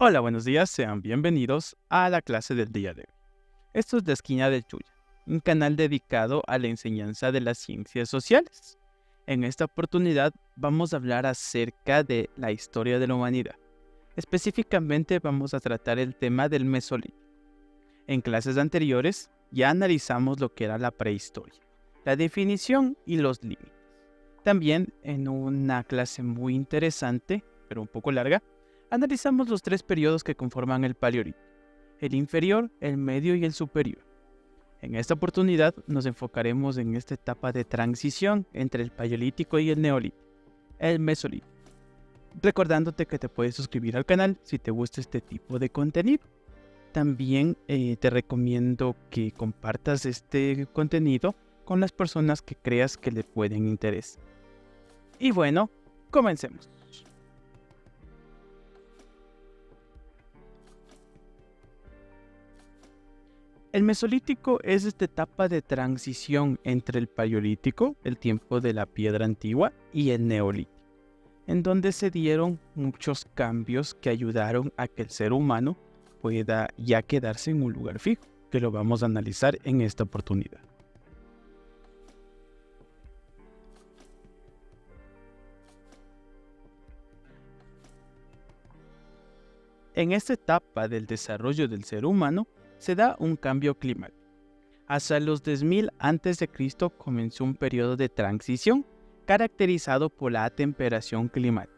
Hola, buenos días, sean bienvenidos a la clase del día de hoy. Esto es La Esquina del Chuya, un canal dedicado a la enseñanza de las ciencias sociales. En esta oportunidad vamos a hablar acerca de la historia de la humanidad. Específicamente vamos a tratar el tema del Mesolítico. En clases anteriores ya analizamos lo que era la prehistoria, la definición y los límites. También en una clase muy interesante, pero un poco larga, analizamos los tres periodos que conforman el Paleolítico: el inferior, el medio y el superior. En esta oportunidad nos enfocaremos en esta etapa de transición entre el Paleolítico y el Neolítico, el Mesolítico. Recordándote que te puedes suscribir al canal si te gusta este tipo de contenido. También te recomiendo que compartas este contenido con las personas que creas que le pueden interesar. Y bueno, comencemos. El Mesolítico es esta etapa de transición entre el Paleolítico, el tiempo de la piedra antigua, y el Neolítico, en donde se dieron muchos cambios que ayudaron a que el ser humano pueda ya quedarse en un lugar fijo, que lo vamos a analizar en esta oportunidad. En esta etapa del desarrollo del ser humano se da un cambio climático. Hacia los 10.000 a.C. comenzó un periodo de transición caracterizado por la atemperación climática.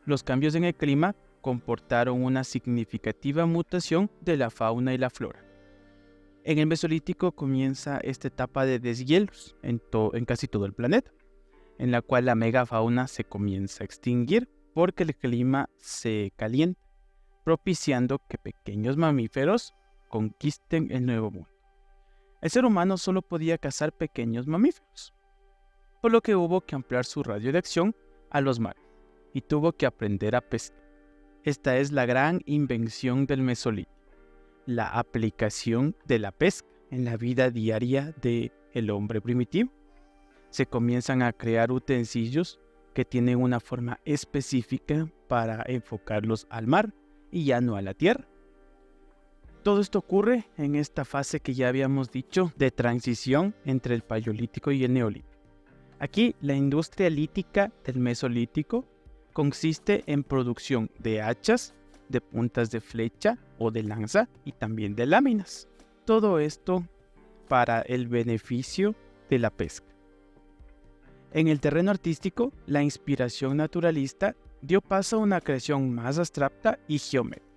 Los cambios en el clima comportaron una significativa mutación de la fauna y la flora. En el Mesolítico comienza esta etapa de deshielos en casi todo el planeta, en la cual la megafauna se comienza a extinguir porque el clima se calienta, propiciando que pequeños mamíferos conquisten el nuevo mundo. El ser humano solo podía cazar pequeños mamíferos, por lo que hubo que ampliar su radio de acción a los mares y tuvo que aprender a pescar. Esta es la gran invención del Mesolítico, la aplicación de la pesca en la vida diaria del hombre primitivo. Se comienzan a crear utensilios que tienen una forma específica para enfocarlos al mar y ya no a la tierra. Todo esto ocurre en esta fase que ya habíamos dicho de transición entre el Paleolítico y el Neolítico. Aquí la industria lítica del Mesolítico consiste en producción de hachas, de puntas de flecha o de lanza y también de láminas. Todo esto para el beneficio de la pesca. En el terreno artístico, la inspiración naturalista dio paso a una creación más abstracta y geométrica.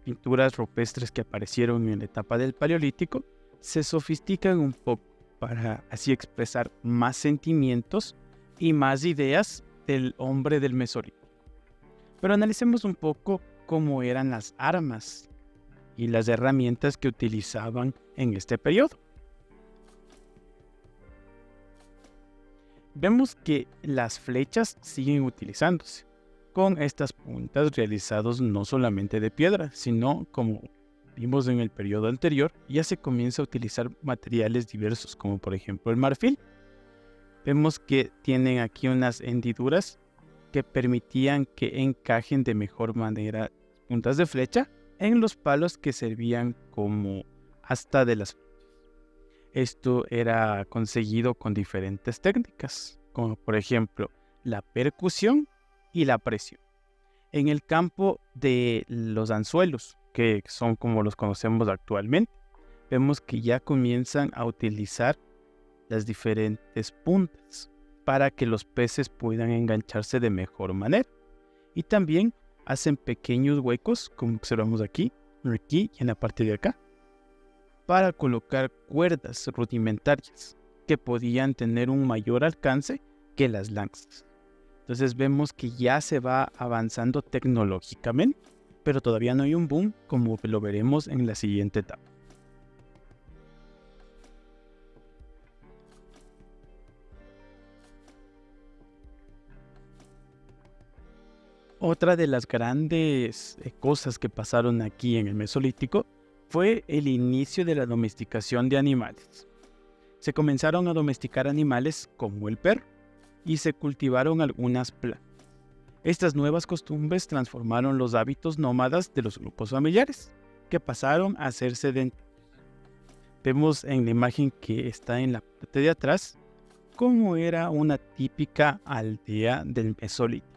Pinturas rupestres que aparecieron en la etapa del Paleolítico se sofistican un poco para así expresar más sentimientos y más ideas del hombre del Mesolítico. Pero analicemos un poco cómo eran las armas y las herramientas que utilizaban en este periodo. Vemos que las flechas siguen utilizándose, con estas puntas realizadas no solamente de piedra, sino, como vimos en el periodo anterior, ya se comienza a utilizar materiales diversos, como por ejemplo el marfil. Vemos que tienen aquí unas hendiduras que permitían que encajen de mejor manera puntas de flecha en los palos que servían como asta de las flechas. Esto era conseguido con diferentes técnicas, como por ejemplo la percusión y la presión. En el campo de los anzuelos, que son como los conocemos actualmente, vemos que ya comienzan a utilizar las diferentes puntas para que los peces puedan engancharse de mejor manera. Y también hacen pequeños huecos, como observamos aquí y en la parte de acá, para colocar cuerdas rudimentarias que podían tener un mayor alcance que las lanzas. Entonces vemos que ya se va avanzando tecnológicamente, pero todavía no hay un boom como lo veremos en la siguiente etapa. Otra de las grandes cosas que pasaron aquí en el Mesolítico fue el inicio de la domesticación de animales. Se comenzaron a domesticar animales como el perro y se cultivaron algunas plantas. Estas nuevas costumbres transformaron los hábitos nómadas de los grupos familiares, que pasaron a ser sedentarios. Vemos en la imagen que está en la parte de atrás cómo era una típica aldea del Mesolítico.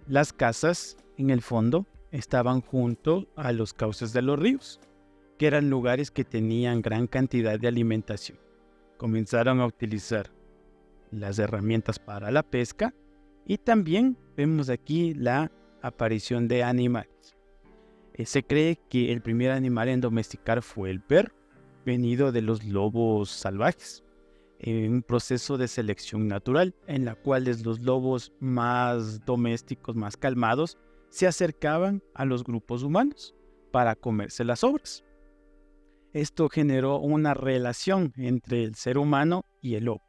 Las casas, en el fondo, estaban junto a los cauces de los ríos, que eran lugares que tenían gran cantidad de alimentación. Comenzaron a utilizar las herramientas para la pesca y también vemos aquí la aparición de animales. Se cree que el primer animal en domesticar fue el perro, venido de los lobos salvajes, en un proceso de selección natural en la cual los lobos más domésticos, más calmados, se acercaban a los grupos humanos para comerse las sobras. Esto generó una relación entre el ser humano y el lobo,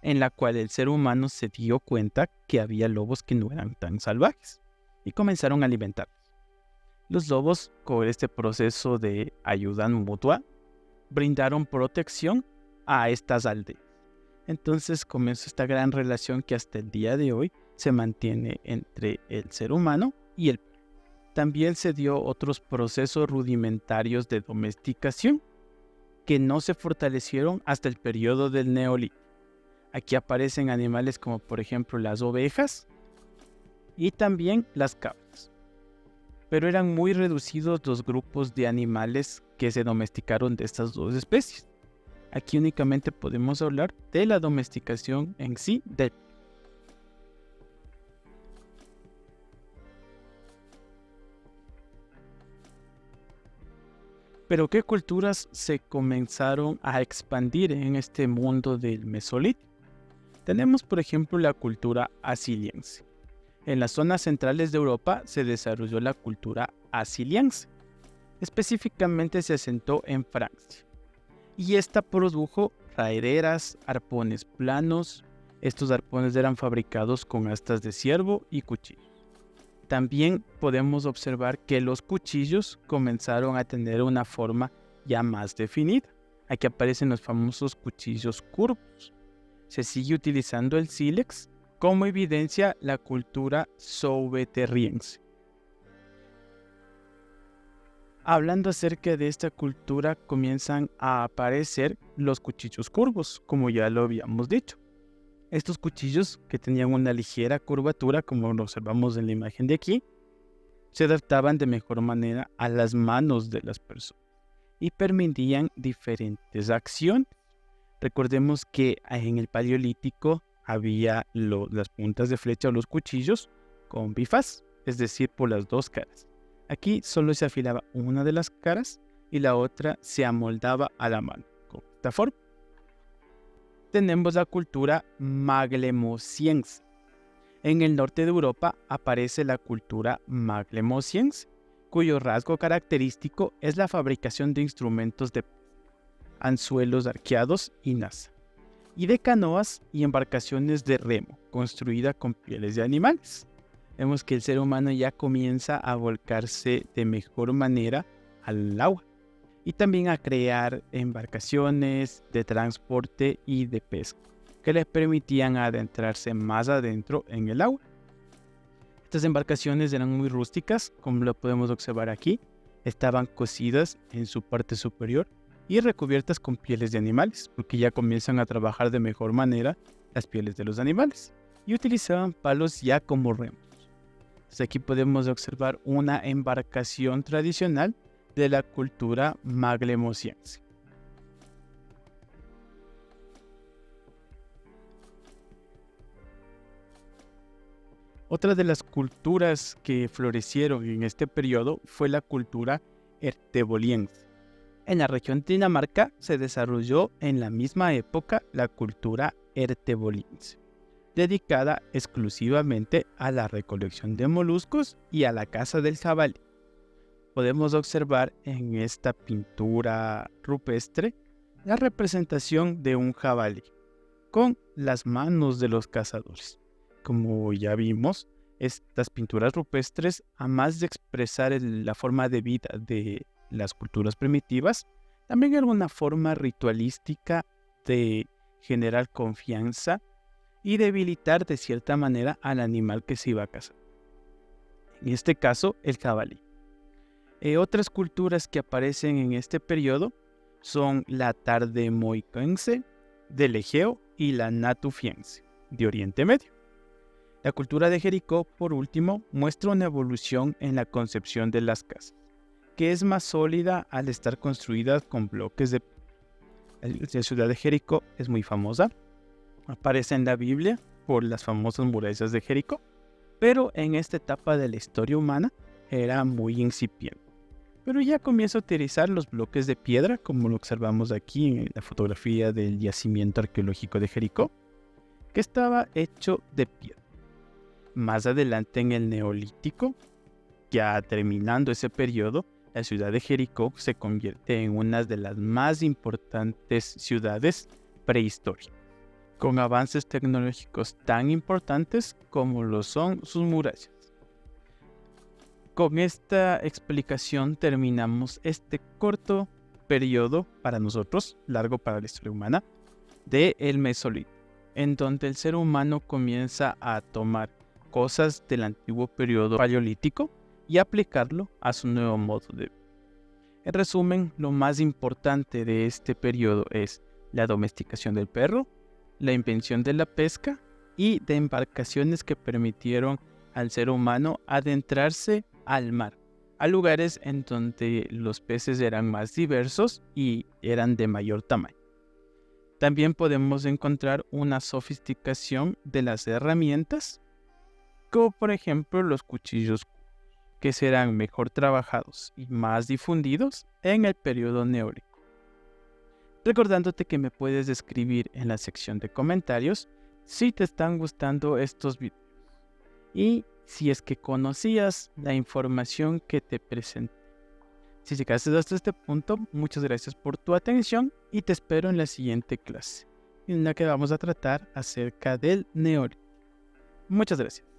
en la cual el ser humano se dio cuenta que había lobos que no eran tan salvajes y comenzaron a alimentarlos. Los lobos, con este proceso de ayuda mutua, brindaron protección a estas aldeas. Entonces comenzó esta gran relación que hasta el día de hoy se mantiene entre el ser humano y el perro. También se dio otros procesos rudimentarios de domesticación que no se fortalecieron hasta el periodo del Neolítico. Aquí aparecen animales como por ejemplo las ovejas y también las cabras. Pero eran muy reducidos los grupos de animales que se domesticaron de estas dos especies. Aquí únicamente podemos hablar de la domesticación en sí del perro. Pero ¿qué culturas se comenzaron a expandir en este mundo del Mesolítico? Tenemos por ejemplo la cultura asiliense. En las zonas centrales de Europa se desarrolló la cultura asiliense. Específicamente se asentó en Francia. Y esta produjo raederas, arpones planos. Estos arpones eran fabricados con astas de ciervo y cuchillos. También podemos observar que los cuchillos comenzaron a tener una forma ya más definida. Aquí aparecen los famosos cuchillos curvos. Se sigue utilizando el sílex como evidencia la cultura sauveterriense. Hablando acerca de esta cultura, comienzan a aparecer los cuchillos curvos, como ya lo habíamos dicho. Estos cuchillos, que tenían una ligera curvatura, como lo observamos en la imagen de aquí, se adaptaban de mejor manera a las manos de las personas y permitían diferentes acciones. Recordemos que en el Paleolítico había las puntas de flecha o los cuchillos con bifaz, es decir, por las dos caras. Aquí solo se afilaba una de las caras y la otra se amoldaba a la mano, con esta forma. Tenemos la cultura maglemosiense. En el norte de Europa aparece la cultura maglemosiense, cuyo rasgo característico es la fabricación de instrumentos de anzuelos arqueados y nasa, y de canoas y embarcaciones de remo, construidas con pieles de animales. Vemos que el ser humano ya comienza a volcarse de mejor manera al agua y también a crear embarcaciones de transporte y de pesca que les permitían adentrarse más adentro en el agua. Estas embarcaciones eran muy rústicas, como lo podemos observar aquí. Estaban cosidas en su parte superior y recubiertas con pieles de animales, porque ya comienzan a trabajar de mejor manera las pieles de los animales, y utilizaban palos ya como remos. Entonces aquí podemos observar una embarcación tradicional de la cultura maglemosiense. Otra de las culturas que florecieron en este periodo fue la cultura erteboliense. En la región de Dinamarca se desarrolló en la misma época la cultura erteboliense, dedicada exclusivamente a la recolección de moluscos y a la caza del jabalí. Podemos observar en esta pintura rupestre la representación de un jabalí con las manos de los cazadores. Como ya vimos, estas pinturas rupestres, además de expresar la forma de vida de las culturas primitivas, también era una forma ritualística de generar confianza y debilitar de cierta manera al animal que se iba a cazar. En este caso, el jabalí. Otras culturas que aparecen en este periodo son la tardemoiquense del Egeo y la natufiense de Oriente Medio. La cultura de Jericó, por último, muestra una evolución en la concepción de las casas, que es más sólida al estar construida con bloques de... La ciudad de Jericó es muy famosa, aparece en la Biblia por las famosas murallas de Jericó, pero en esta etapa de la historia humana era muy incipiente. Pero ya comienza a utilizar los bloques de piedra, como lo observamos aquí en la fotografía del yacimiento arqueológico de Jericó, que estaba hecho de piedra. Más adelante en el Neolítico, ya terminando ese periodo, la ciudad de Jericó se convierte en una de las más importantes ciudades prehistóricas, con avances tecnológicos tan importantes como lo son sus murallas. Con esta explicación terminamos este corto periodo para nosotros, largo para la historia humana, del Mesolítico, en donde el ser humano comienza a tomar cosas del antiguo periodo paleolítico y aplicarlo a su nuevo modo de vida. En resumen, lo más importante de este periodo es la domesticación del perro, la invención de la pesca y de embarcaciones que permitieron al ser humano adentrarse al mar, a lugares en donde los peces eran más diversos y eran de mayor tamaño. También podemos encontrar una sofisticación de las herramientas, como por ejemplo los cuchillos, que serán mejor trabajados y más difundidos en el periodo neolítico. Recordándote que me puedes escribir en la sección de comentarios si te están gustando estos videos y si es que conocías la información que te presenté. Si llegaste hasta este punto, muchas gracias por tu atención y te espero en la siguiente clase, en la que vamos a tratar acerca del Neolítico. Muchas gracias.